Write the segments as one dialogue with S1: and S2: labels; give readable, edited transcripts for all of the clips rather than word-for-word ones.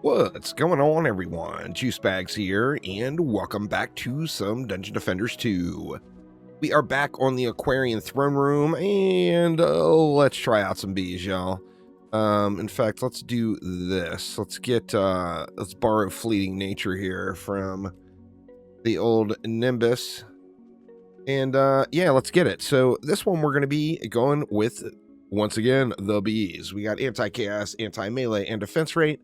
S1: What's going on, everyone? Juice Bags here, and welcome back to some Dungeon Defenders 2. We are back on the Aquarion throne room, and let's try out some bees, y'all. In fact, let's do this. Let's borrow Fleeting Nature here from the old Nimbus. And yeah, let's get it. So this one we're going to be going with, once again, the bees. We got anti-chaos, anti-melee, and defense rate,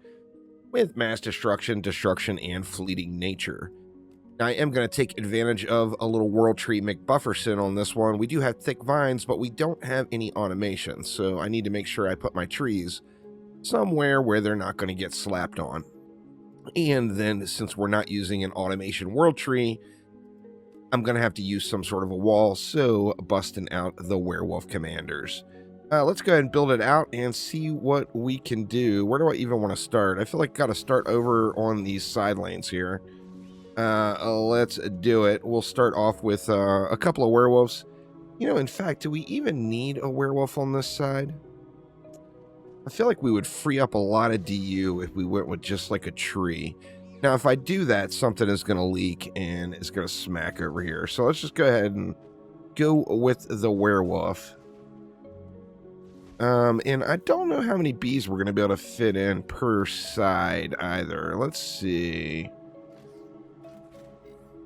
S1: with mass destruction, and fleeting nature. Now, I am going to take advantage of a little World Tree McBufferson on this one. We do have thick vines, but we don't have any automation, so I need to make sure I put my trees somewhere where they're not going to get slapped on. And then, since we're not using an automation World Tree, I'm going to have to use some sort of a wall, so busting out the Werewolf Commanders. Let's go ahead and build it out and see what we can do. Where do I even want to start? I feel like I got to start over on these side lanes here. Let's do it. We'll start off with a couple of werewolves. You know, in fact, do we even need a werewolf on this side? I feel like we would free up a lot of DU if we went with just like a tree. Now, if I do that, something is going to leak and it's going to smack over here. So let's just go ahead and go with the werewolf. And I don't know how many bees we're going to be able to fit in per side either. Let's see.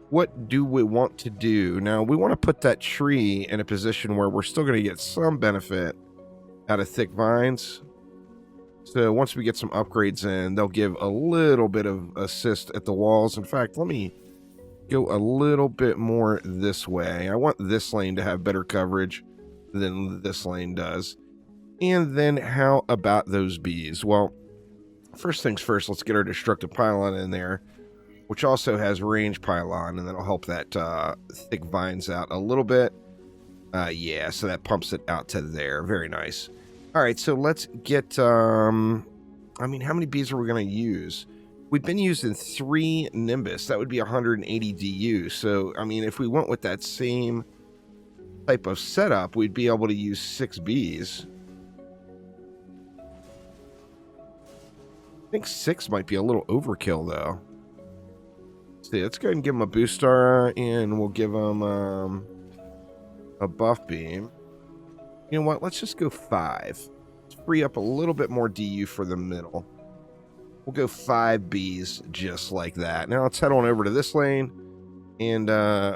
S1: What do we want to do? Now, we want to put that tree in a position where we're still going to get some benefit out of thick vines. So once we get some upgrades in, they'll give a little bit of assist at the walls. In fact, let me go a little bit more this way. I want this lane to have better coverage than this lane does. And then how about those bees? Well, first things first, let's get our destructive pylon in there, which also has range pylon, and that'll help that thick vines out a little bit. Yeah, so that pumps it out to there. Very nice. All right, so let's get, I mean, how many bees are we going to use? We've been using 3 Nimbus. That would be 180 DU. So, I mean, if we went with that same type of setup, we'd be able to use 6 bees. I think 6 might be a little overkill, though. Let's go ahead and give him a boost star, and we'll give him a buff beam. You know what? Let's just go 5. Let's free up a little bit more DU for the middle. We'll go 5 bees just like that. Now let's head on over to this lane and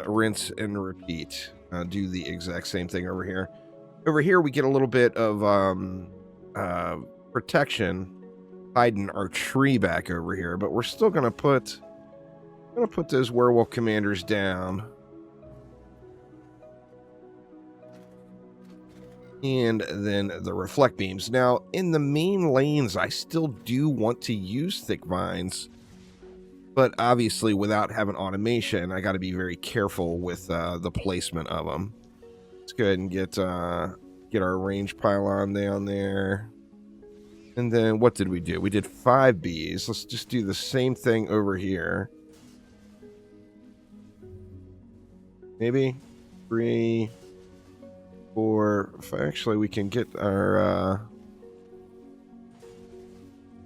S1: rinse and repeat. Do the exact same thing over here. Over here, we get a little bit of protection, hiding our tree back over here, but we're still going to put those werewolf commanders down. And then the reflect beams. Now, in the main lanes, I still do want to use thick vines, but obviously without having automation, I got to be very careful with the placement of them. Let's go ahead and get our range pylon down there. And then what did we do? We did 5 bees. Let's just do the same thing over here. Maybe 3, 4. Actually, we can get our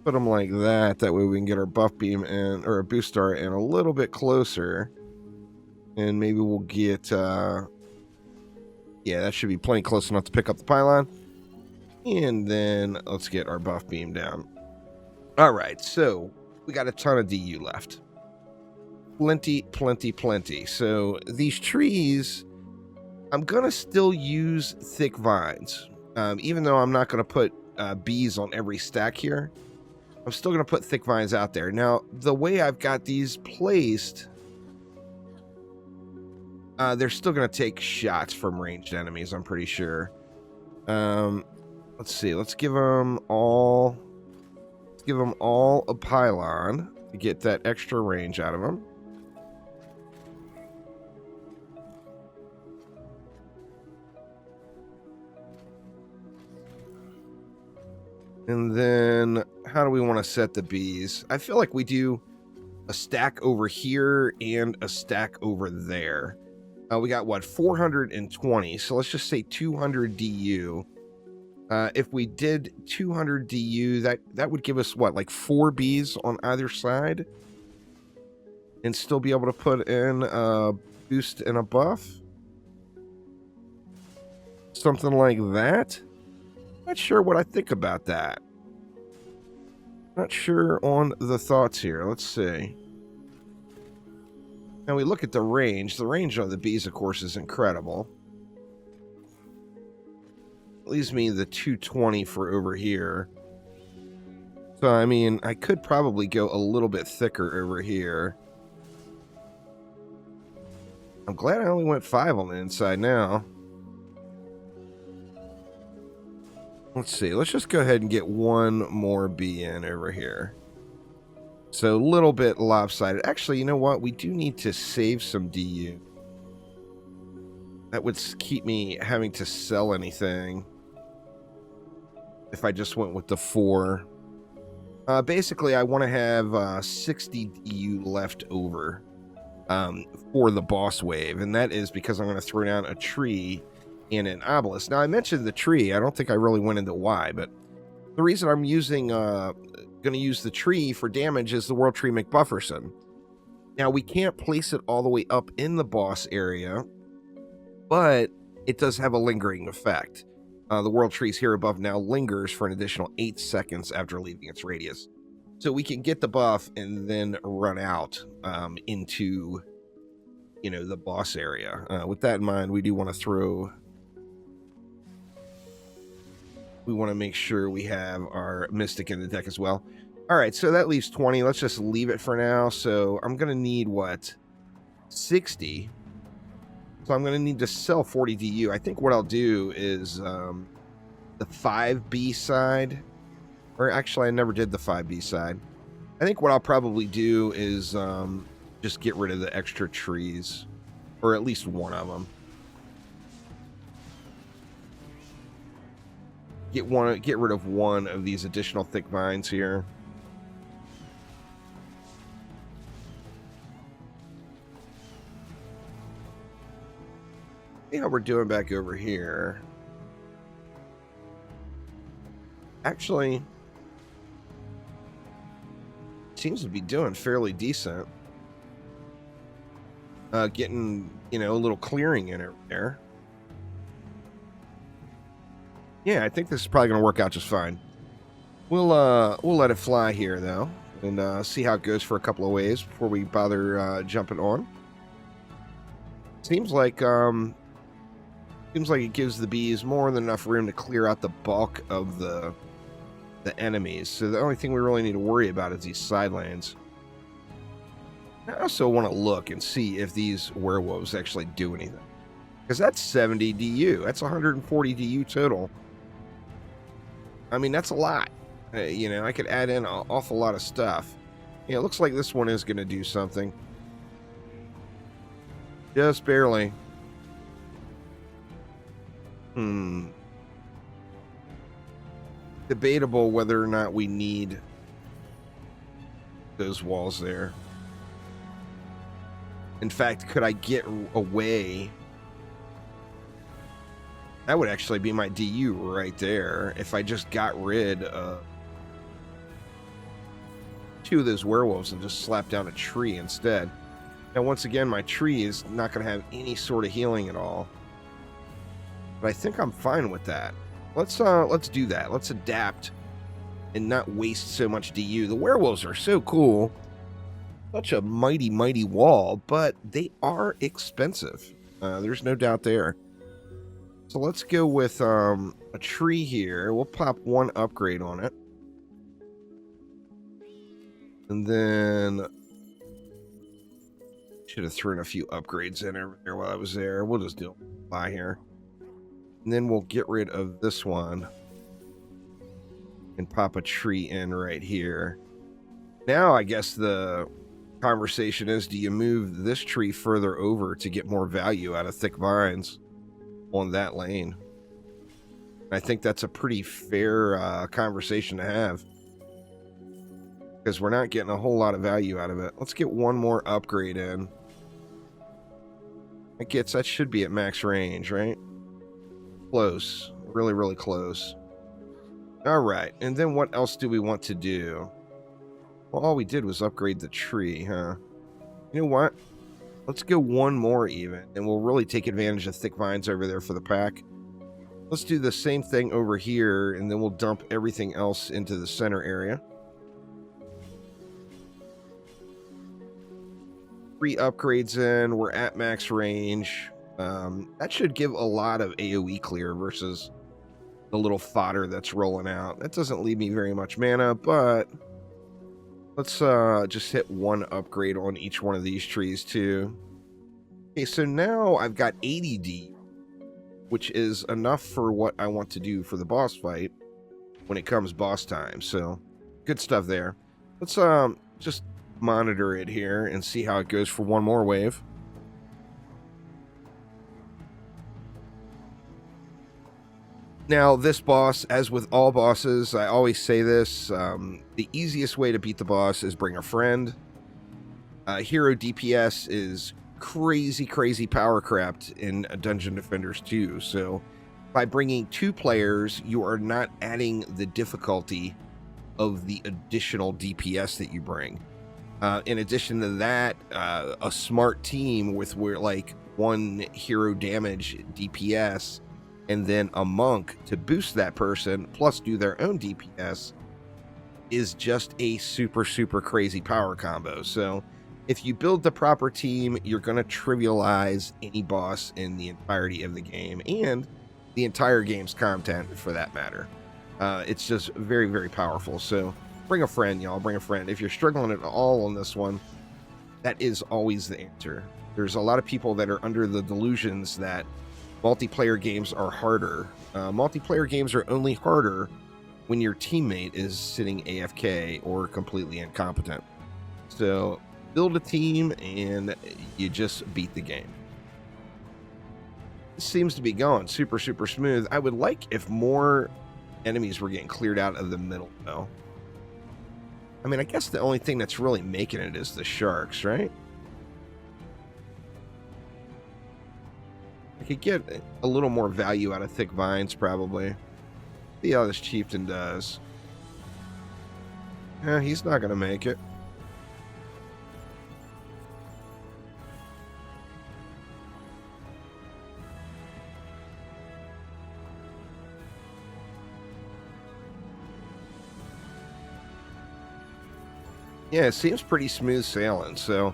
S1: put them like that. That way we can get our buff beam and or a boost star in a little bit closer, and maybe we'll get yeah, that should be plenty close enough to pick up the pylon. And then let's get our buff beam down. All right, so we got a ton of DU left. Plenty. So these trees, I'm going to still use thick vines. Even though I'm not going to put bees on every stack here, I'm still going to put thick vines out there. Now, the way I've got these placed, they're still going to take shots from ranged enemies, I'm pretty sure. Let's see. Let's give them all a pylon to get that extra range out of them. And then how do we want to set the bees? I feel like we do a stack over here and a stack over there. We got, what, 420. So let's just say 200 DU. If we did 200 DU, that would give us, what, like 4 Bs on either side? And still be able to put in a boost and a buff? Something like that? Not sure what I think about that. Not sure on the thoughts here. Let's see. Now we look at the range. The range on the Bs, of course, is incredible. Leaves me the 220 for over here. So, I mean, I could probably go a little bit thicker over here. I'm glad I only went 5 on the inside now. Let's see. Let's just go ahead and get one more B in over here. So, a little bit lopsided. Actually, you know what? We do need to save some DU. That would keep me having to sell anything if I just went with the 4. Basically, I want to have 60 DU left over for the boss wave, and that is because I'm going to throw down a tree and an obelisk. Now, I mentioned the tree. I don't think I really went into why, but the reason I'm going to use the tree for damage is the World Tree McBufferson. Now, we can't place it all the way up in the boss area, but it does have a lingering effect. The World Trees here above now lingers for an additional 8 seconds after leaving its radius. So we can get the buff and then run out into, you know, the boss area. With that in mind, we do want to throw... We want to make sure we have our Mystic in the deck as well. All right, so that leaves 20. Let's just leave it for now. So I'm going to need, what, 60? So I'm going to need to sell 40 DU. I think what I'll do is the 5B side. Or actually, I never did the 5B side. I think what I'll probably do is just get rid of the extra trees. Or at least one of them. Get rid of one of these additional thick vines here. See how we're doing back over here. Actually, seems to be doing fairly decent. Getting, you know, a little clearing in it there. Yeah, I think this is probably going to work out just fine. We'll let it fly here, though, and see how it goes for a couple of waves before we bother jumping on. Seems like it gives the bees more than enough room to clear out the bulk of the enemies. So the only thing we really need to worry about is these side lanes. I also want to look and see if these werewolves actually do anything. Because that's 70 DU. That's 140 DU total. I mean, that's a lot. You know, I could add in an awful lot of stuff. Yeah, it looks like this one is going to do something. Just barely. Debatable whether or not we need those walls there. In fact, could I get away? That would actually be my DU right there if I just got rid of 2 of those werewolves and just slapped down a tree instead. Now, once again, my tree is not going to have any sort of healing at all. But I think I'm fine with that. Let's do that. Let's adapt and not waste so much DU. The werewolves are so cool. Such a mighty, mighty wall, but they are expensive. There's no doubt there. So let's go with a tree here. We'll pop 1 upgrade on it. And then should have thrown a few upgrades in there while I was there. We'll just do it by here. And then we'll get rid of this one and pop a tree in right here. Now I guess the conversation is, do you move this tree further over to get more value out of thick vines on that lane? I think that's a pretty fair conversation to have, because we're not getting a whole lot of value out of it. Let's get 1 more upgrade in. That should be at max range, right? Close. Really, really close. All right, and then what else do we want to do? Well, all we did was upgrade the tree, huh? You know what? Let's go one more even, and we'll really take advantage of thick vines over there for the pack. Let's do the same thing over here, and then we'll dump everything else into the center area. 3 upgrades in, we're at max range. That should give a lot of AoE clear versus the little fodder that's rolling out. That doesn't leave me very much mana, but let's just hit 1 upgrade on each one of these trees too. Okay, so now I've got 80 D, which is enough for what I want to do for the boss fight when it comes boss time. So good stuff there. Let's just monitor it here and see how it goes for one more wave. Now, this boss, as with all bosses, I always say this, the easiest way to beat the boss is bring a friend. Hero DPS is crazy power crept in Dungeon Defenders 2, so by bringing 2 players, you are not adding the difficulty of the additional DPS that you bring. In addition to that, a smart team with like 1 hero damage DPS and then a monk to boost that person, plus do their own DPS, is just a super crazy power combo. So if you build the proper team, you're going to trivialize any boss in the entirety of the game, and the entire game's content for that matter. It's just very powerful. So bring a friend, y'all. Bring a friend. If you're struggling at all on this one, that is always the answer. There's a lot of people that are under the delusions that multiplayer games are harder. Multiplayer games are only harder when your teammate is sitting AFK or completely incompetent. So build a team and you just beat the game. This seems to be going super smooth. I would like if more enemies were getting cleared out of the middle, though. I mean, I guess the only thing that's really making it is the sharks, right? I could get a little more value out of thick vines, probably. See how this chieftain does. Yeah, he's not going to make it. Yeah, it seems pretty smooth sailing. So,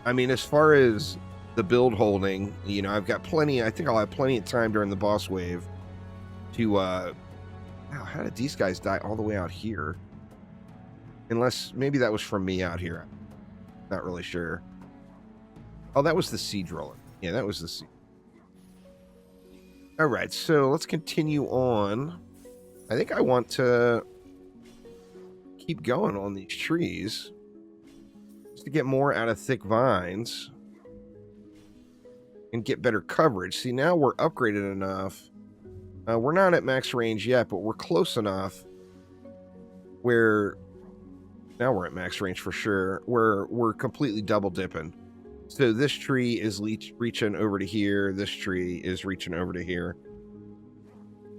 S1: I mean, as far as the build holding, you know, I've got plenty. I think I'll have plenty of time during the boss wave to wow, how did these guys die all the way out here? Unless maybe that was from me out here. Not really sure. Oh, that was the siege roller. Yeah, that was the siege. All right, so let's continue on. I think I want to keep going on these trees just to get more out of thick vines and get better coverage. See, now we're upgraded enough. We're not at max range yet, but we're close enough where now we're at max range for sure, where we're completely double dipping. So this tree is reaching over to here. This tree is reaching over to here.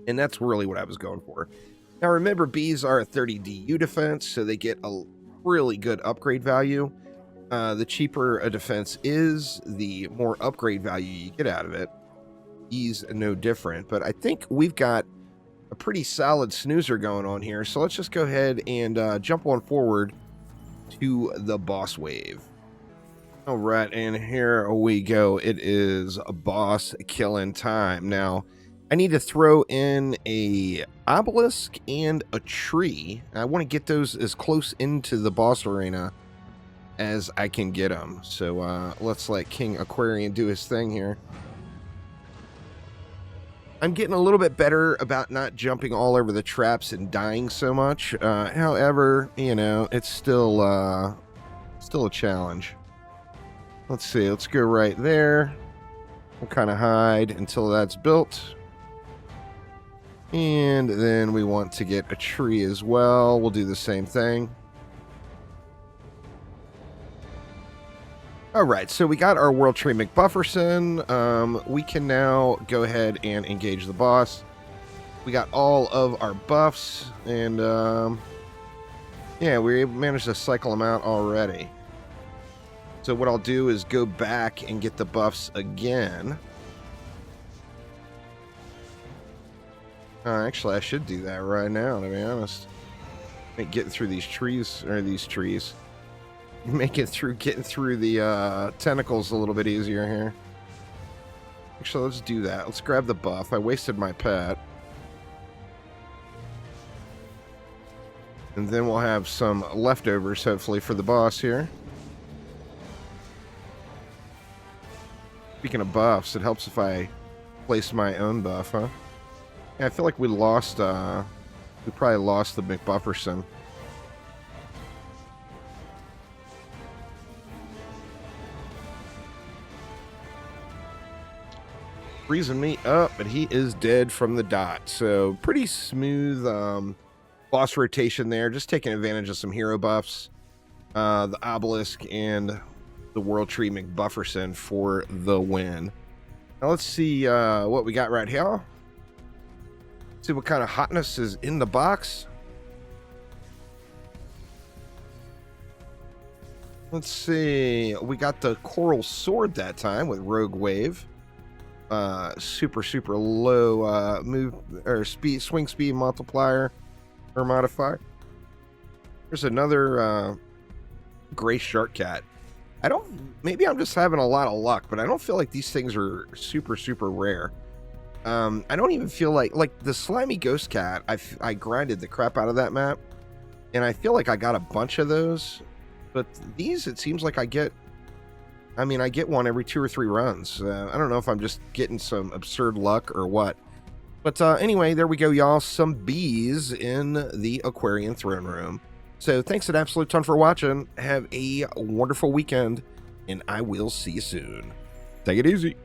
S1: And that's really what I was going for. Now remember, bees are a 30 DU defense, so they get a really good upgrade value. The cheaper a defense is, the more upgrade value you get out of it. Bees no different, but I think we've got a pretty solid snoozer going on here. So let's just go ahead and jump on forward to the boss wave. All right, and here we go. It is a boss killing time. Now, I need to throw in a obelisk and a tree. I want to get those as close into the boss arena as I can get them. So let's let King Aquarion do his thing here. I'm getting a little bit better about not jumping all over the traps and dying so much. However, you know, it's still a challenge. Let's see. Let's go right there. We'll kind of hide until that's built. And then we want to get a tree as well. We'll do the same thing. All right, so we got our World Tree McBufferson. We can now go ahead and engage the boss. We got all of our buffs, and yeah, we managed to cycle them out already. So what I'll do is go back and get the buffs again. Actually, I should do that right now, to be honest. Getting through these trees, getting through the tentacles a little bit easier here. Actually, let's do that. Let's grab the buff. I wasted my pet. And then we'll have some leftovers, hopefully, for the boss here. Speaking of buffs, it helps if I place my own buff, huh? Yeah, I feel like we lost, we probably lost the McBufferson. Freezing me up, but he is dead from the dot. So, pretty smooth boss rotation there. Just taking advantage of some hero buffs. The Obelisk and the World Tree McBufferson for the win. Now, let's see what we got right here. See what kind of hotness is in the box. Let's see. We got the Coral Sword that time with Rogue Wave. Super low move or swing speed multiplier or modifier. There's another gray shark cat. Maybe I'm just having a lot of luck, but I don't feel like these things are super rare. I don't even feel like the slimy ghost cat. I grinded the crap out of that map, and I feel like I got a bunch of those. But these, it seems like I get one every 2 or 3 runs. I don't know if I'm just getting some absurd luck or what. But anyway, there we go, y'all. Some bees in the Aquarion throne room. So thanks an absolute ton for watching. Have a wonderful weekend, and I will see you soon. Take it easy.